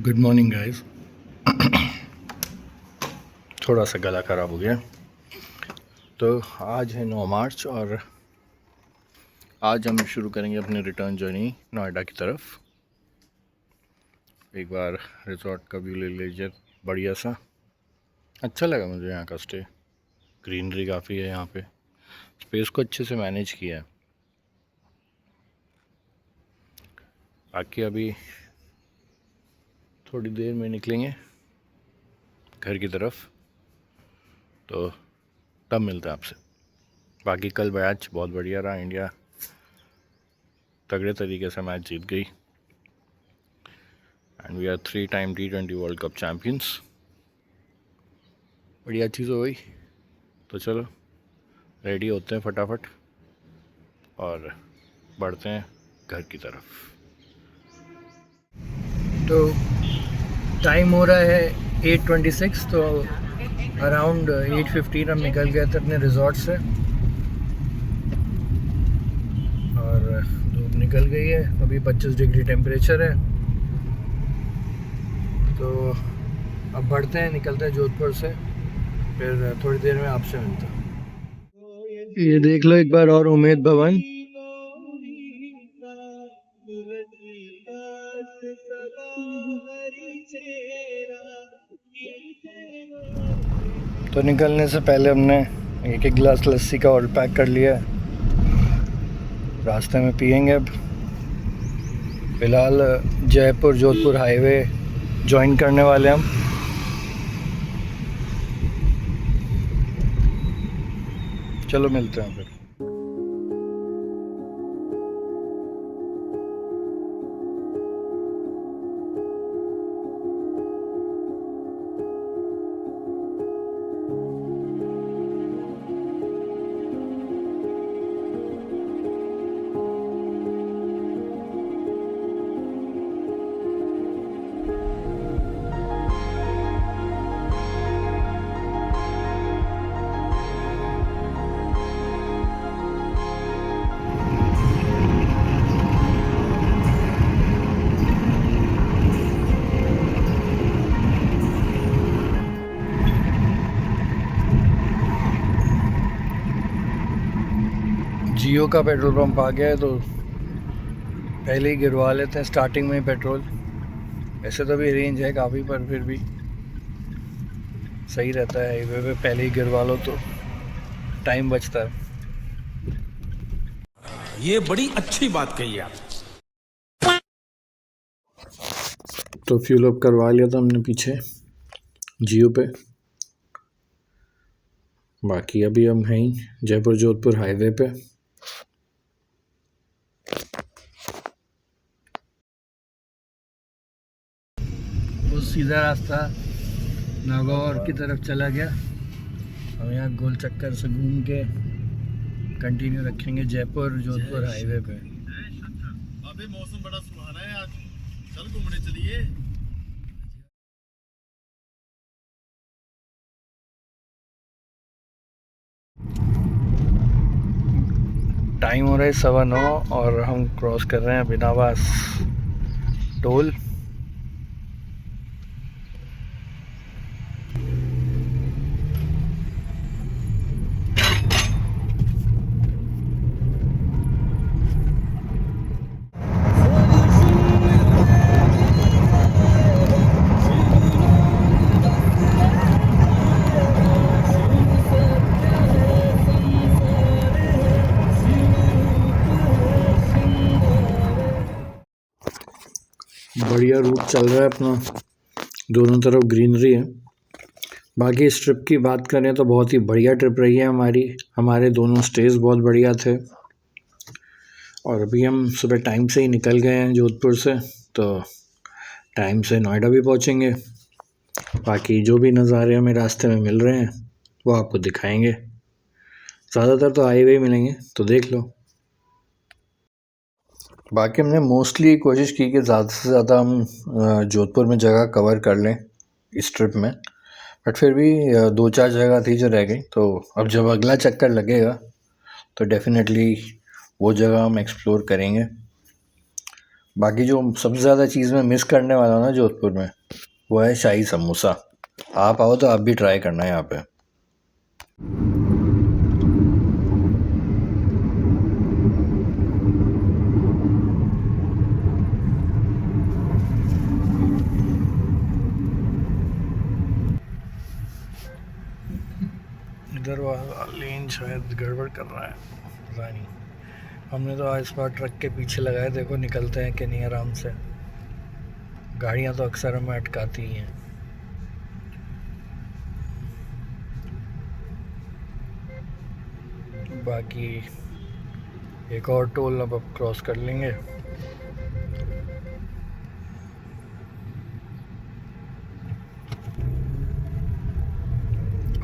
Good morning guys. थोड़ा सा गला ख़राब हो गया। तो आज है 9 मार्च और आज हम शुरू करेंगे अपनी रिटर्न जर्नी नोएडा की तरफ। एक बार रिजॉर्ट का व्यू ले लीजिए, बढ़िया सा। अच्छा लगा मुझे यहाँ का स्टे। ग्रीनरी काफ़ी है यहाँ पे, स्पेस को अच्छे से मैनेज किया है। बाकी अभी थोड़ी देर में निकलेंगे घर की तरफ, तो तब मिलते हैं आपसे। बाकी कल मैच बहुत बढ़िया रहा, इंडिया तगड़े तरीके से मैच जीत गई and we are 3 time T20 world cup champions. बढ़िया चीज़ हो गई। तो चलो रेडी होते हैं फटाफट और बढ़ते हैं घर की तरफ। तो टाइम हो रहा है 8:26, तो अराउंड 8:15 हम निकल गए थे अपने रिजॉर्ट से और धूप निकल गई है। अभी 25 डिग्री टेम्परेचर है। तो अब बढ़ते हैं, निकलते हैं जोधपुर से, फिर थोड़ी देर में आपसे मिलता हूँ। ये देख लो एक बार और उम्मेद भवन। तो निकलने से पहले हमने एक गिलास लस्सी का और पैक कर लिया है, रास्ते में पियेंगे। अब फिलहाल जयपुर जोधपुर हाईवे ज्वाइन करने वाले हम। चलो मिलते हैं फिर। जियो का पेट्रोल पंप आ गया है, तो पहले ही गिरवा लेते हैं स्टार्टिंग में ही पेट्रोल। ऐसे तो भी रेंज है काफ़ी, पर फिर भी सही रहता है हाईवे पे पहले ही गिरवा लो तो टाइम बचता है। ये बड़ी अच्छी बात कही आप। तो फ्यूल अप करवा लिया था हमने पीछे जियो पे। बाकी अभी हम हैं जयपुर जोधपुर हाईवे पे। वो सीधा रास्ता नागौर की तरफ चला गया। हम यहाँ गोल चक्कर से घूम के कंटिन्यू रखेंगे जयपुर जोधपुर हाईवे पे। अभी मौसम बड़ा सुहाना है आज, चल घूमने चलिए। टाइम हो रहा है 9:15 और हम क्रॉस कर रहे हैं बिनावास टोल। बढ़िया रूट चल रहा है अपना, दोनों तरफ ग्रीनरी है। बाकी इस ट्रिप की बात करें तो बहुत ही बढ़िया ट्रिप रही है हमारी। हमारे दोनों स्टेज बहुत बढ़िया थे और अभी हम सुबह टाइम से ही निकल गए हैं जोधपुर से, तो टाइम से नोएडा भी पहुंचेंगे। बाकी जो भी नज़ारे हमें रास्ते में मिल रहे हैं वो आपको दिखाएंगे। ज़्यादातर तो हाईवे ही मिलेंगे, तो देख लो। बाकी हमने मोस्टली कोशिश की कि ज़्यादा से ज़्यादा हम जोधपुर में जगह कवर कर लें इस ट्रिप में, बट फिर भी 2-4 जगह थी जो रह गई। तो अब जब अगला चक्कर लगेगा तो डेफिनेटली वो जगह हम एक्सप्लोर करेंगे। बाकी जो सबसे ज़्यादा चीज़ मैं मिस करने वाला हूँ ना जोधपुर में, वो है शाही समोसा। आप आओ तो आप भी ट्राई करना यहाँ पे। इधर वाला लेन शायद गड़बड़ कर रहा है, पता नहीं। हमने तो इस बार ट्रक के पीछे लगाए, देखो निकलते हैं कि नहीं आराम से। गाड़ियाँ तो अक्सर हमें अटकाती ही हैं। बाकी एक और टोल अब क्रॉस कर लेंगे।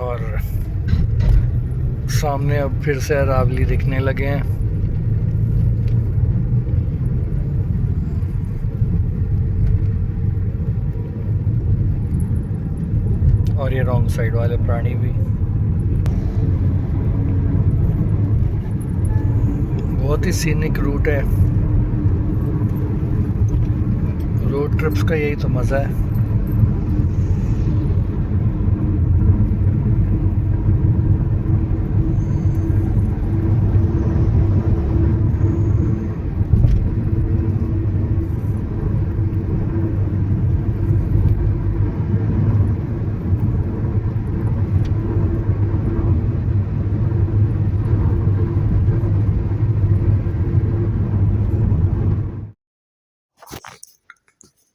और सामने अब फिर से अरावली दिखने लगे हैं। और ये रॉन्ग साइड वाले प्राणी भी। बहुत ही सीनिक रूट है। रोड ट्रिप्स का यही तो मज़ा है।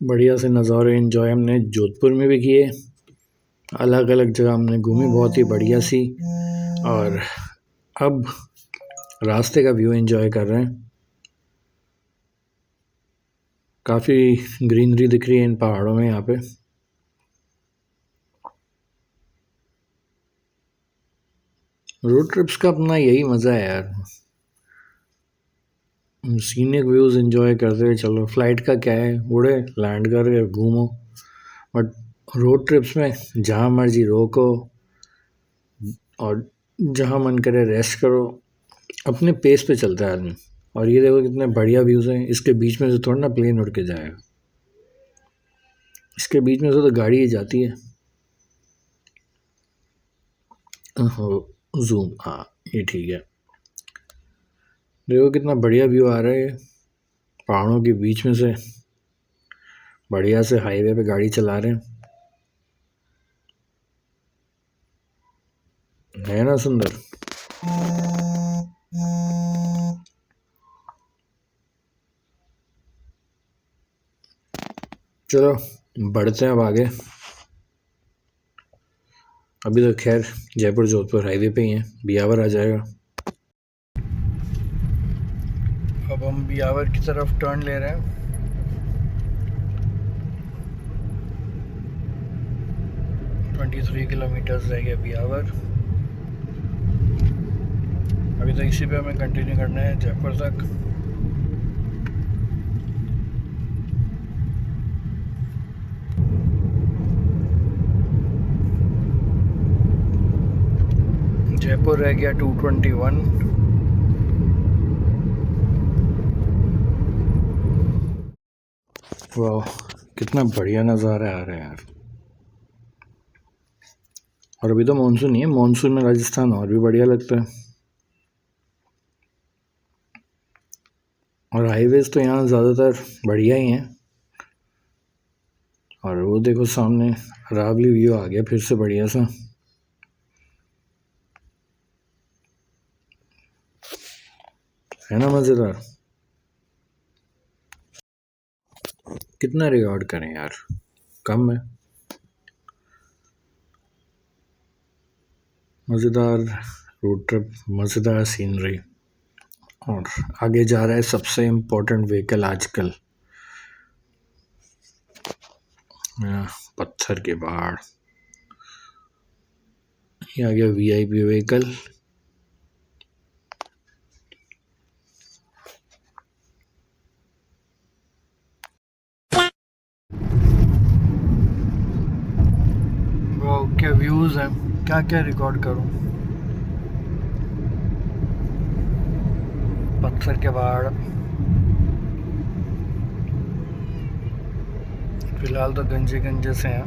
बढ़िया से नज़ारे एंजॉय हमने जोधपुर में भी किए, अलग अलग जगह हमने घूमी, बहुत ही बढ़िया सी। और अब रास्ते का व्यू एंजॉय कर रहे हैं। काफ़ी ग्रीनरी दिख रही है इन पहाड़ों में यहाँ पे। रोड ट्रिप्स का अपना यही मज़ा है यार, सीनिक व्यूज़ एंजॉय करते हुए चलो। फ्लाइट का क्या है, उड़े लैंड कर घूमो, बट रोड ट्रिप्स में जहाँ मर्जी रोको और जहाँ मन करे रेस्ट करो, अपने पेस पे चलता है आदमी। और ये देखो कितने बढ़िया व्यूज़ हैं, इसके बीच में से थोड़ा ना प्लेन उड़ के जाएगा, इसके बीच में से तो गाड़ी ही जाती है। जूम, हाँ ये ठीक है। देखो कितना बढ़िया व्यू आ रहा है पहाड़ों के बीच में से, बढ़िया से हाईवे पे गाड़ी चला रहे हैं, है ना सुंदर। चलो बढ़ते हैं अब आगे। अभी तो खैर जयपुर जोधपुर हाईवे पे ही हैं, बियावर आ जाएगा। अब हम बियावर की तरफ टर्न ले रहे हैं। (23 किलोमीटर्स रह गया बियावर। अभी तो इसी पे हमें कंटिन्यू करना है जयपुर तक। जयपुर रह गया 221। वाह कितना बढ़िया नज़ारा आ रहा है यार। और अभी तो मानसून नहीं है, मानसून में राजस्थान और भी बढ़िया लगता है। और हाईवेज तो यहाँ ज़्यादातर बढ़िया ही हैं। और वो देखो सामने अरावली व्यू आ गया फिर से बढ़िया सा, है ना मज़ेदार। कितना रिकॉर्ड करें यार, कम है। मज़ेदार रोड ट्रिप, मज़ेदार सीनरी। और आगे जा रहा है सबसे इम्पोर्टेंट व्हीकल आजकल, पत्थर के पहाड़। ये आ गया VIP व्हीकल। क्या व्यूज़ हैं, क्या क्या रिकॉर्ड करूं। पत्थर के पहाड़, फिलहाल तो गंजे गंजे से हैं।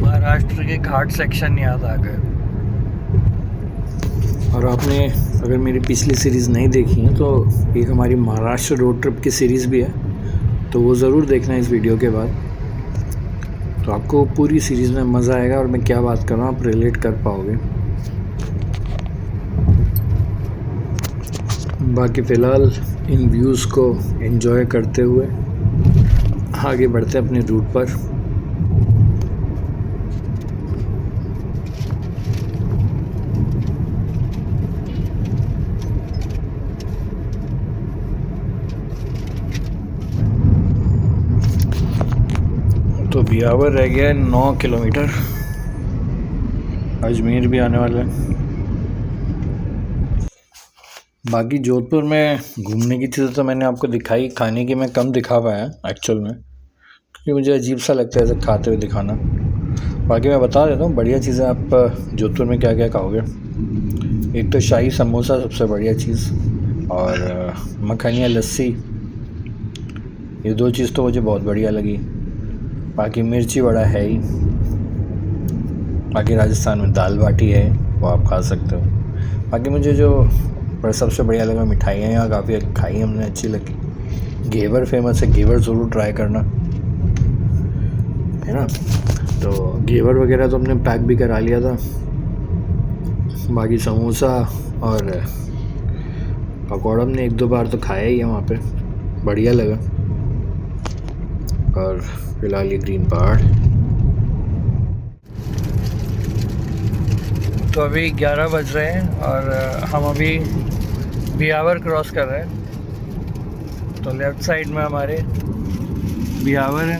महाराष्ट्र के घाट सेक्शन याद आ गए। और आपने अगर मेरी पिछली सीरीज़ नहीं देखी है तो एक हमारी महाराष्ट्र रोड ट्रिप की सीरीज़ भी है, तो वो ज़रूर देखना इस वीडियो के बाद। तो आपको पूरी सीरीज़ में मज़ा आएगा और मैं क्या बात कर रहा हूँ आप रिलेट कर पाओगे। बाकी फ़िलहाल इन व्यूज़ को एंजॉय करते हुए आगे बढ़ते हैं अपने रूट पर। तो ब्यावर रह गया है 9 किलोमीटर, अजमेर भी आने वाला है। बाकी जोधपुर में घूमने की चीज़ें तो मैंने आपको दिखाई, खाने की मैं कम दिखा पाया एक्चुअल में, क्योंकि मुझे अजीब सा लगता है ऐसे खाते हुए दिखाना। बाकी मैं बता देता हूँ बढ़िया चीज़ें आप जोधपुर में क्या क्या खाओगे। एक तो शाही समोसा सबसे बढ़िया चीज़, और मखनिया लस्सी, ये दो चीज़ तो मुझे बहुत बढ़िया लगी। बाकी मिर्ची वड़ा है ही। बाकी राजस्थान में दाल बाटी है, वो आप खा सकते हो। बाकी मुझे जो पर सबसे बढ़िया लगा, मिठाइयाँ यहाँ काफ़ी खाई हमने, अच्छी लगी। घेवर फेमस है, घेवर ज़रूर ट्राई करना, है ना। तो घेवर वगैरह तो हमने पैक भी करा लिया था। बाकी समोसा और पकौड़ा हमने 1-2 बार तो खाया ही है वहाँ पे, बढ़िया लगा। और फिलहाल ये ग्रीन पहाड़। तो अभी 11 बज रहे हैं और हम अभी ब्यावर क्रॉस कर रहे हैं। तो लेफ़्ट साइड में हमारे ब्यावर है।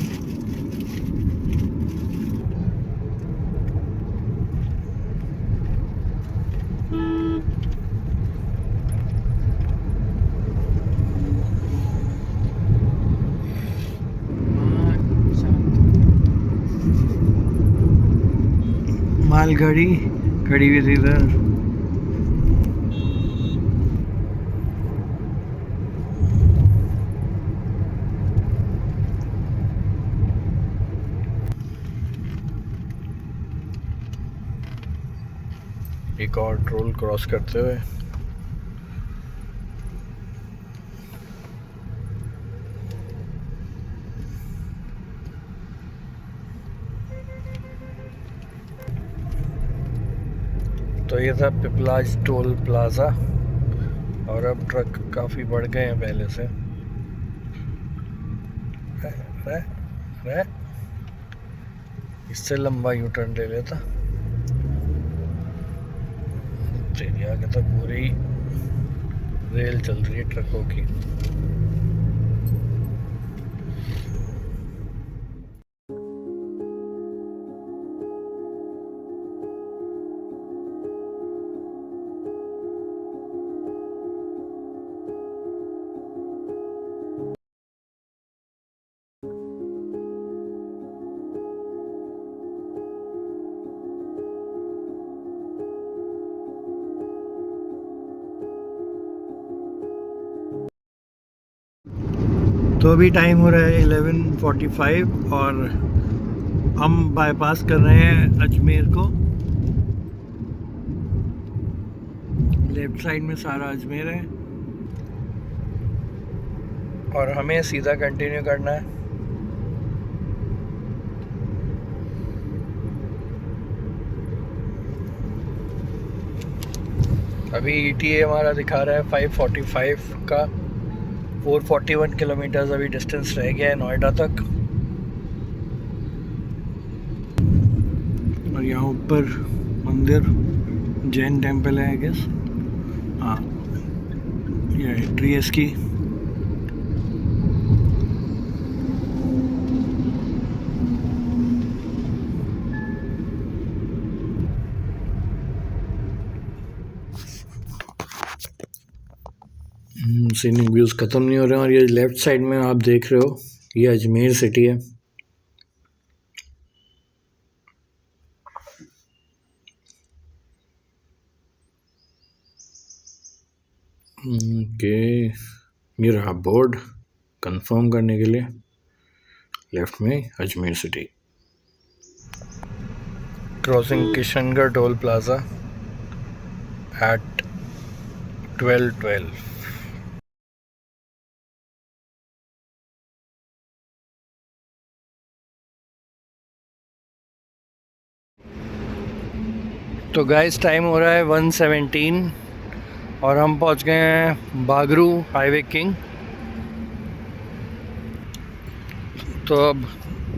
मालगाड़ी खड़ी हुई थी इधर। एक और टोल क्रॉस करते हुए तो ये था पिपलाज टोल प्लाज़ा। और अब ट्रक काफ़ी बढ़ गए हैं पहले से। इससे लंबा यू टर्न ले लेता। आगे तो पूरी रेल चल रही है ट्रकों की। तो अभी टाइम हो रहा है 11:45 और हम बाईपास कर रहे हैं अजमेर को। लेफ्ट साइड में सारा अजमेर है और हमें सीधा कंटिन्यू करना है। अभी ETA हमारा दिखा रहा है 5:45 का। 441 किलोमीटर्स अभी डिस्टेंस रह गया है नोएडा तक। और यहाँ ऊपर मंदिर जैन टेम्पल है आई गेस। हाँ, ये एंट्री है इसकी। सीनिक व्यूज़ ख़त्म नहीं हो रहे हैं। और ये लेफ़्ट साइड में आप देख रहे हो, ये अजमेर सिटी है। ओके, ये रहा बोर्ड कंफर्म करने के लिए, लेफ्ट में Ajmer city. Crossing Kishangarh toll plaza at 12:12। तो गाइस टाइम हो रहा है 1:17 और हम पहुंच गए हैं बागरू हाईवे किंग। तो अब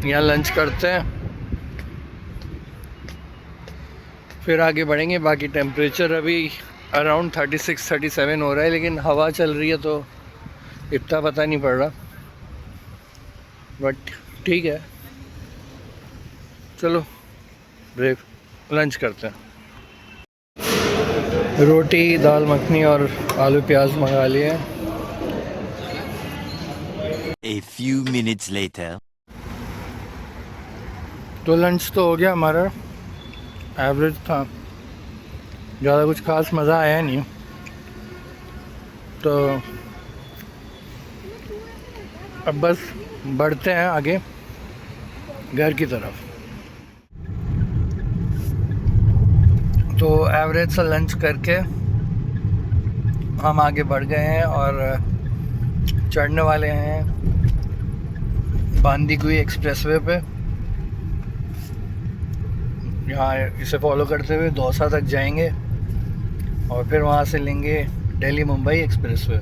यहाँ लंच करते हैं, फिर आगे बढ़ेंगे। बाकी टेम्परेचर अभी अराउंड 36-37 हो रहा है, लेकिन हवा चल रही है तो इतना पता नहीं पड़ रहा, बट ठीक है। चलो ब्रेक लंच करते हैं। रोटी, दाल मखनी और आलू प्याज मंगा लिए। A few minutes later. तो लंच तो हो गया हमारा, एवरेज था, ज़्यादा कुछ खास मज़ा आया नहीं। तो अब बस बढ़ते हैं आगे घर की तरफ। तो एवरेज सा लंच करके हम आगे बढ़ गए हैं और चढ़ने वाले हैं बांदीकुई एक्सप्रेसवे पे। यहाँ इसे फॉलो करते हुए दौसा तक जाएंगे और फिर वहाँ से लेंगे दिल्ली मुंबई एक्सप्रेसवे।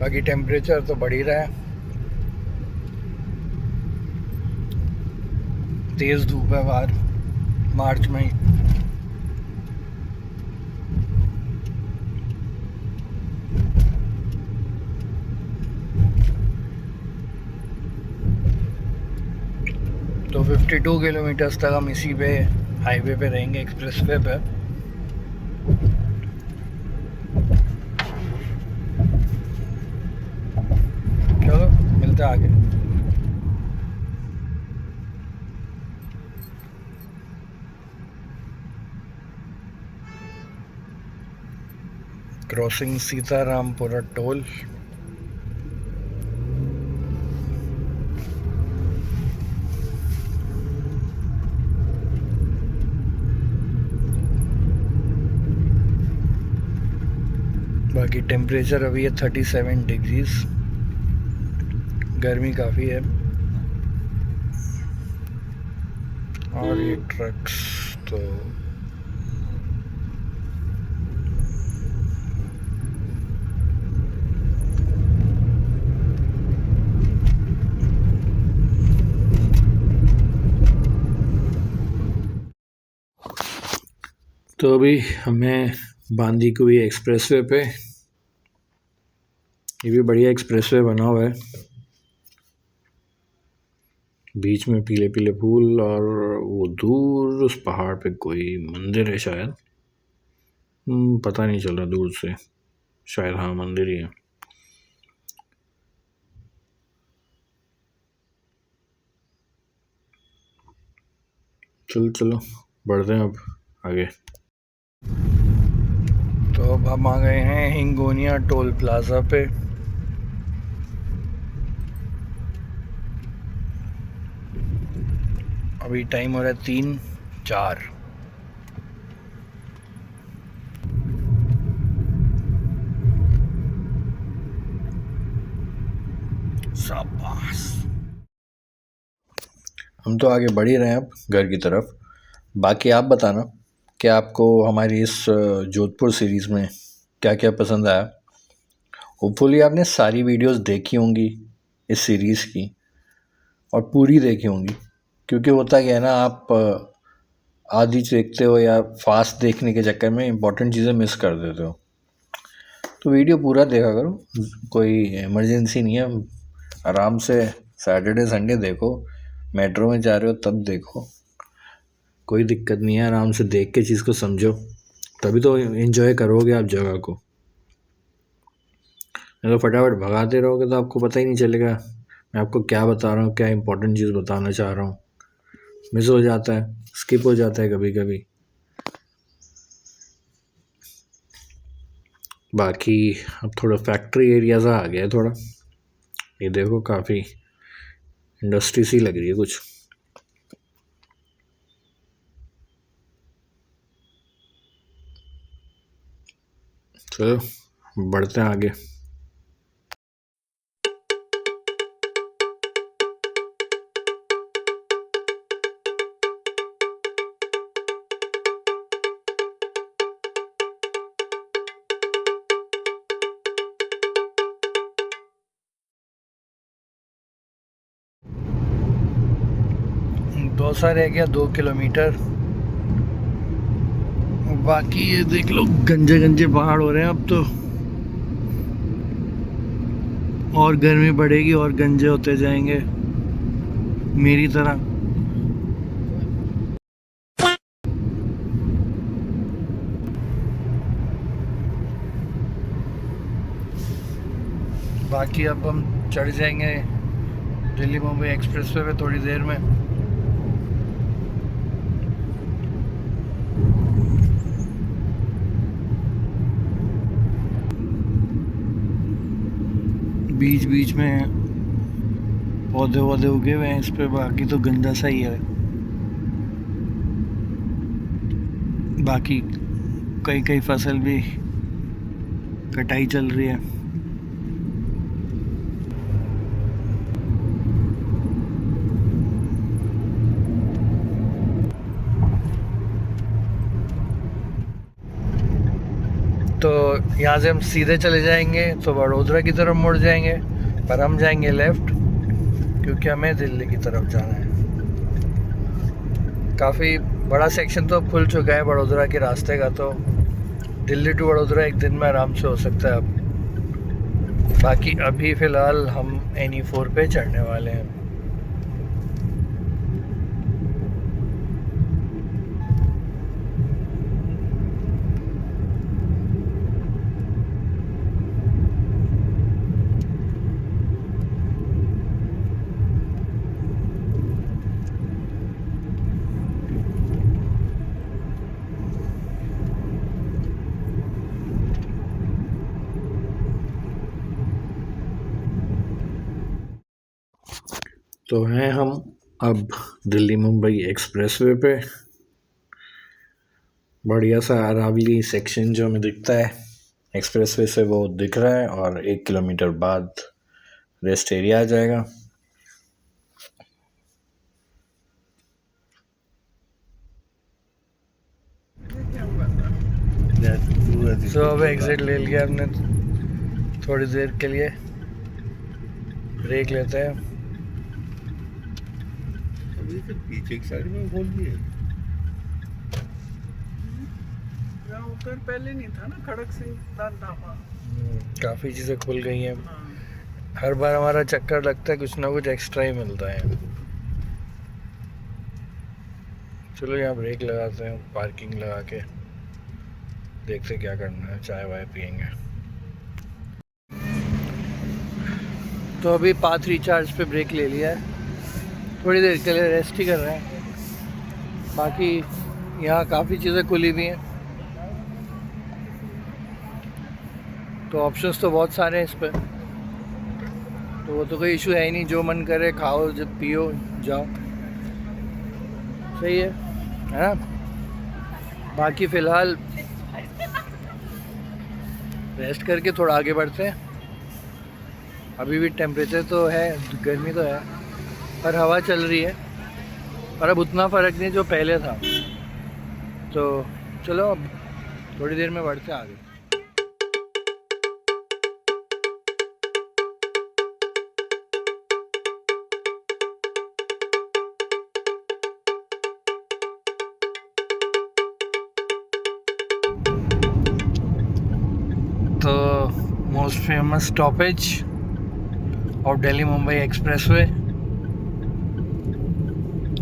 बाकी टेम्परेचर तो बढ़ ही रहा है, तेज़ धूप है बाहर मार्च में ही। तो 52 किलोमीटर्स तक हम इसी पे हाईवे पे रहेंगे, एक्सप्रेसवे पे। चलो मिलते हैं आगे। Crossing Sitarampura toll. बाकी टेम्परेचर अभी है 37 डिग्रीज, गर्मी काफ़ी है। और ये ट्रक्स तो अभी हमें बांदीकुई एक्सप्रेसवे पे, ये भी बढ़िया एक्सप्रेसवे बना हुआ है, बीच में पीले पीले फूल और वो दूर उस पहाड़ पे कोई मंदिर है शायद, पता नहीं चल रहा दूर से, शायद हाँ मंदिर ही है। चलो बढ़ते हैं अब आगे। तो अब हम आ गए हैं हिंगोनिया टोल प्लाज़ा पे। अभी टाइम हो रहा है 3:04। शाबाश। हम तो आगे बढ़ ही रहे हैं अब घर की तरफ। बाकी आप बताना कि आपको हमारी इस जोधपुर सीरीज़ में क्या क्या पसंद आया। होपफुली आपने सारी वीडियोस देखी होंगी इस सीरीज़ की और पूरी देखी होंगी, क्योंकि होता क्या है ना, आप आधी देखते हो या फास्ट देखने के चक्कर में इम्पोर्टेंट चीज़ें मिस कर देते हो। तो वीडियो पूरा देखा करो, कोई इमरजेंसी नहीं है, आराम से सैटरडे संडे देखो, मेट्रो में जा रहे हो तब देखो, कोई दिक्कत नहीं है, आराम से देख के चीज़ को समझो, तभी तो एंजॉय करोगे आप जगह को। नहीं तो फटाफट भगाते रहोगे तो आपको पता ही नहीं चलेगा मैं आपको क्या बता रहा हूँ, क्या इंपॉर्टेंट चीज़ बताना चाह रहा हूँ। मिस हो जाता है, स्किप हो जाता है कभी कभी। बाकी अब थोड़ा फैक्ट्री एरिया सा आ गया है थोड़ा, ये देखो काफ़ी इंडस्ट्री सी लग रही है कुछ। चलो बढ़ते हैं आगे। दौसा रह गया 2 किलोमीटर। बाकी ये देख लो गंजे गंजे पहाड़ हो रहे हैं अब तो, और गर्मी बढ़ेगी और गंजे होते जाएंगे मेरी तरह। बाकी अब हम चढ़ जाएंगे दिल्ली मुंबई एक्सप्रेसवे पे थोड़ी देर में। बीच बीच में पौधे वौधे उगे हुए हैं इस पे, बाकी तो गंदा सा ही है। बाकी कई कई फसल भी कटाई चल रही है। तो यहाँ से हम सीधे चले जाएंगे तो वडोदरा की तरफ मुड़ जाएंगे, पर हम जाएंगे लेफ़्ट क्योंकि हमें दिल्ली की तरफ जाना है। काफ़ी बड़ा सेक्शन तो खुल चुका है वडोदरा के रास्ते का, तो दिल्ली टू वडोदरा एक दिन में आराम से हो सकता है अब। बाकी अभी फ़िलहाल हम NE4 पे चढ़ने वाले हैं। तो हैं हम अब दिल्ली मुंबई एक्सप्रेसवे पे। बढ़िया सा अरावली सेक्शन जो हमें दिखता है एक्सप्रेसवे से वो दिख रहा है, और 1 किलोमीटर बाद रेस्ट एरिया आ जाएगा। तो अब एग्जिट ले लिया हमने, थोड़ी देर के लिए ब्रेक लेते हैं। पीछे की साइड में खोल दिए, उधर पहले नहीं था ना खड़क सिंह ढाबा। काफ़ी चीज़ें खुल गई हैं। हर बार हमारा चक्कर लगता है कुछ ना कुछ एक्स्ट्रा ही मिलता है। चलो यहाँ ब्रेक लगाते हैं, पार्किंग लगा के देखते क्या करना है, चाय वाय पियेंगे। तो अभी पाथ रिचार्ज पे ब्रेक ले लिया है, थोड़ी देर के लिए रेस्ट ही कर रहे हैं। बाकी यहाँ काफ़ी चीज़ें खुली हुई हैं, तो ऑप्शंस तो बहुत सारे हैं इस पर, तो वो तो कोई इशू है ही नहीं, जो मन करे खाओ, जब पियो जाओ, सही है ना। बाकी फ़िलहाल रेस्ट करके थोड़ा आगे बढ़ते हैं। अभी भी टेम्परेचर तो है, गर्मी तो है, पर हवा चल रही है, और अब उतना फ़र्क नहीं जो पहले था। तो चलो अब थोड़ी देर में बढ़ते हैं आगे। तो most famous stoppage of Delhi Mumbai expressway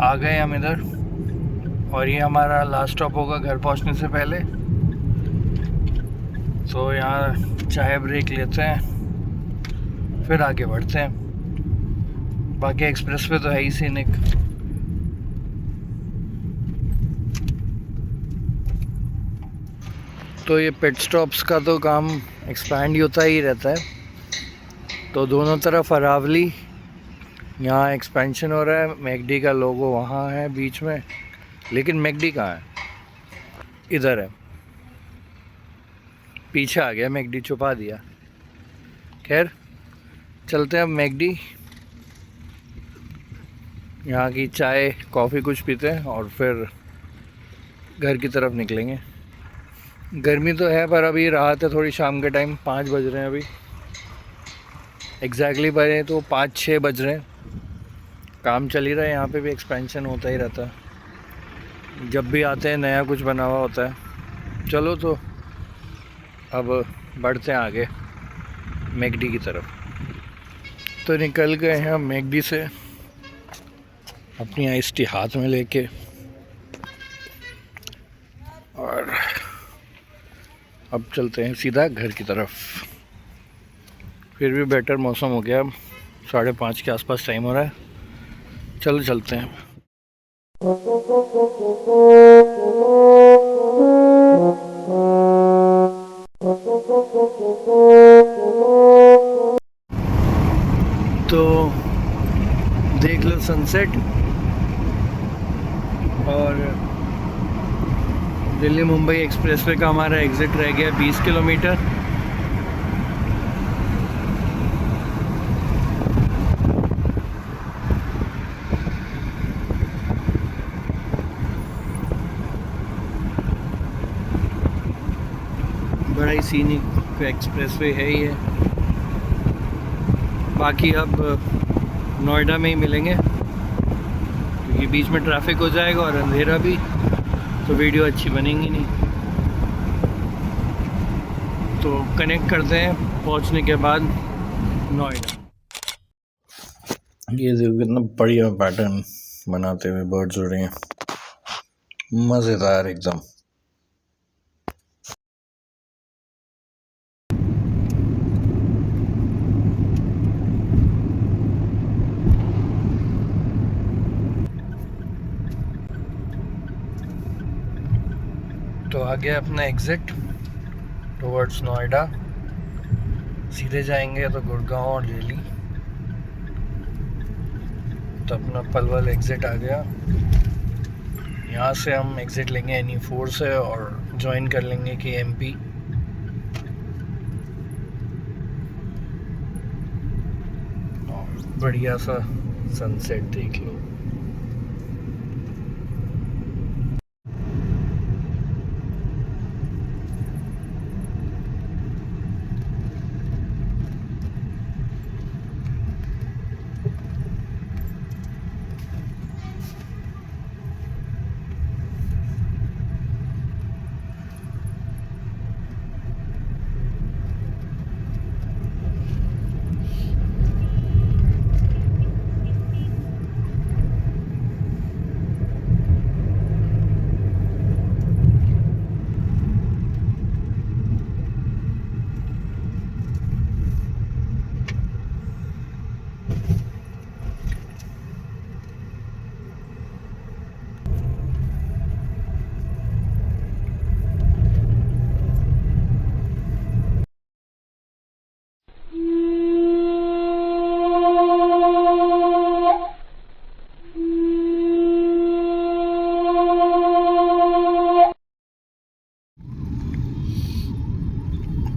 आ गए हम इधर। और ये हमारा लास्ट स्टॉप होगा घर पहुंचने से पहले। तो यहाँ चाय ब्रेक लेते हैं, फिर आगे बढ़ते हैं। बाकी एक्सप्रेस पे तो है ही सीनिक। तो ये पिट स्टॉप्स का तो काम एक्सपैंड ही होता ही रहता है। तो दोनों तरफ अरावली, यहाँ एक्सपेंशन हो रहा है। मैकडी का लोगो वहाँ है बीच में, लेकिन मैकडी कहाँ है? इधर है, पीछे आ गया मैकडी, छुपा दिया। खैर चलते हैं अब मैकडी, यहाँ की चाय कॉफ़ी कुछ पीते हैं और फिर घर की तरफ निकलेंगे। गर्मी तो है पर अभी राहत है थोड़ी। शाम के टाइम 5 बज रहे हैं अभी, एग्जैक्टली बजे तो 5-6 बज रहे हैं। काम चल ही रहा है, यहाँ पे भी एक्सपेंशन होता ही रहता है। जब भी आते हैं नया कुछ बना हुआ होता है। चलो तो अब बढ़ते हैं आगे मैकडी की तरफ। तो निकल गए हैं हम मैकडी से अपनी आइस टी हाथ में लेके, और अब चलते हैं सीधा घर की तरफ। फिर भी बेटर मौसम हो गया, 5:30 के आसपास टाइम हो रहा है। चलो चलते हैं। तो देख लो सनसेट, और दिल्ली मुंबई एक्सप्रेसवे का हमारा एग्ज़िट रह गया 20 किलोमीटर। बड़ा ही सीनिक एक्सप्रेसवे है ये। बाकी अब नोएडा में ही मिलेंगे, क्योंकि बीच में ट्रैफिक हो जाएगा और अंधेरा भी, तो वीडियो अच्छी बनेगी नहीं। तो कनेक्ट करते हैं पहुंचने के बाद नोएडा। ये देखो कितना बढ़िया पैटर्न बनाते हुए बर्ड्स उड़ रहे हैं, मज़ेदार एकदम। तो आ गया अपना एग्ज़िट टुवर्ड्स नोएडा। सीधे जाएंगे तो गुड़गांव और दिल्ली। तो अपना पलवल एग्ज़िट आ गया। यहाँ से हम एग्ज़िट लेंगे NE4 से और ज्वाइन कर लेंगे KMP। बढ़िया सा सनसेट देख लो।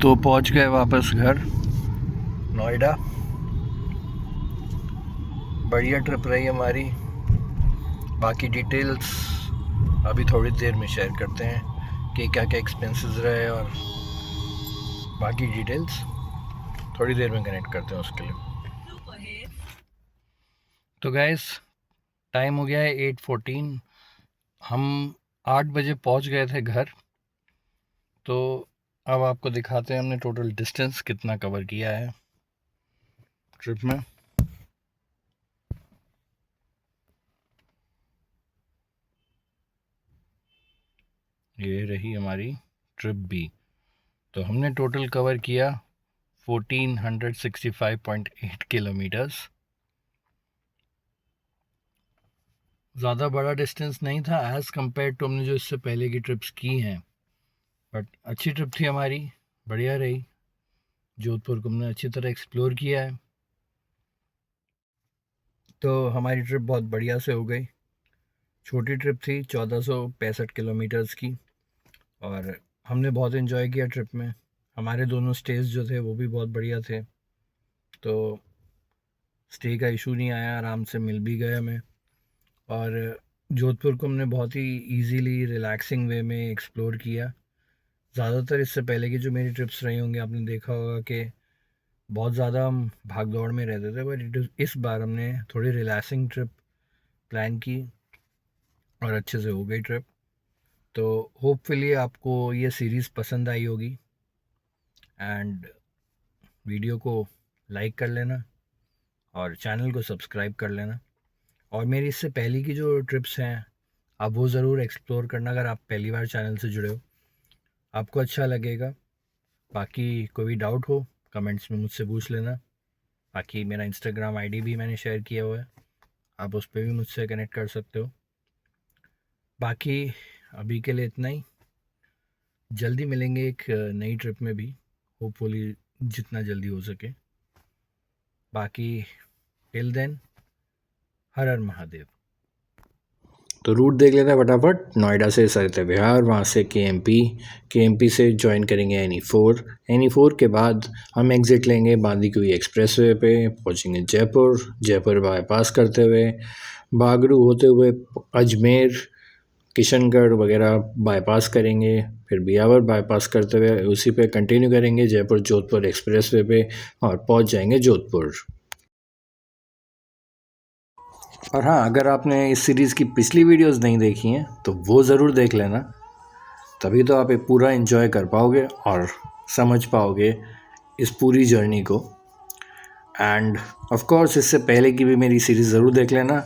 तो पहुंच गए वापस घर नोएडा। बढ़िया ट्रिप रही हमारी। बाकी डिटेल्स अभी थोड़ी देर में शेयर करते हैं कि क्या क्या एक्सपेंसेस रहे, और बाकी डिटेल्स थोड़ी देर में कनेक्ट करते हैं उसके लिए। तो गाइस टाइम हो गया है 8:14। हम 8 बजे पहुंच गए थे घर। तो अब आपको दिखाते हैं हमने टोटल डिस्टेंस कितना कवर किया है ट्रिप में। ये रही हमारी ट्रिप भी। तो हमने टोटल कवर किया 1465.8 किलोमीटर्स। ज़्यादा बड़ा डिस्टेंस नहीं था एज़ कम्पेयर टू हमने जो इससे पहले की ट्रिप्स की हैं, बट अच्छी ट्रिप थी हमारी, बढ़िया रही। जोधपुर को हमने अच्छी तरह एक्सप्लोर किया है। तो हमारी ट्रिप बहुत बढ़िया से हो गई। छोटी ट्रिप थी 1465 किलोमीटर्स की, और हमने बहुत इन्जॉय किया ट्रिप में। हमारे दोनों स्टेज जो थे वो भी बहुत बढ़िया थे, तो स्टे का इशू नहीं आया, आराम से मिल भी गए हमें। और जोधपुर को हमने बहुत ही इजीली रिलैक्सिंग वे में एक्सप्लोर किया। ज़्यादातर इससे पहले की जो मेरी ट्रिप्स रही होंगी आपने देखा होगा कि बहुत ज़्यादा हम भाग दौड़ में रहते थे, बट इस बार हमने थोड़ी रिलैक्सिंग ट्रिप प्लान की और अच्छे से हो गई ट्रिप। तो होपफुली आपको ये सीरीज़ पसंद आई होगी, एंड वीडियो को लाइक कर लेना और चैनल को सब्सक्राइब कर लेना। और मेरी इससे पहले की जो ट्रिप्स हैं आप वो ज़रूर एक्सप्लोर करना, अगर आप पहली बार चैनल से जुड़े हो, आपको अच्छा लगेगा। बाकी कोई भी डाउट हो कमेंट्स में मुझसे पूछ लेना। बाकी मेरा इंस्टाग्राम आईडी भी मैंने शेयर किया हुआ है, आप उस पर भी मुझसे कनेक्ट कर सकते हो। बाकी अभी के लिए इतना ही, जल्दी मिलेंगे एक नई ट्रिप में भी, होपफुली जितना जल्दी हो सके। बाकी टिल देन, हर हर महादेव। तो रूट देख लेते हैं फटाफट। नोएडा से सरते बिहार, वहाँ से के एम पी से ज्वाइन करेंगे NE4 के बाद हम एग्ज़िट लेंगे बांदीकुई एक्सप्रेसवे पे, पहुँचेंगे जयपुर बाईपास करते हुए, बागड़ू होते हुए अजमेर, किशनगढ़ वगैरह बाईपास करेंगे, फिर बियावर बाईपास करते हुए उसी पे कंटिन्यू करेंगे जयपुर जोधपुर एक्सप्रेसवे पे और पहुँच जाएंगे जोधपुर। और हाँ, अगर आपने इस सीरीज़ की पिछली वीडियोस नहीं देखी हैं तो वो ज़रूर देख लेना, तभी तो आप ये पूरा एंजॉय कर पाओगे और समझ पाओगे इस पूरी जर्नी को। एंड ऑफ कोर्स इससे पहले की भी मेरी सीरीज़ ज़रूर देख लेना,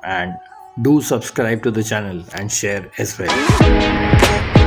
and do subscribe to the channel and share as well.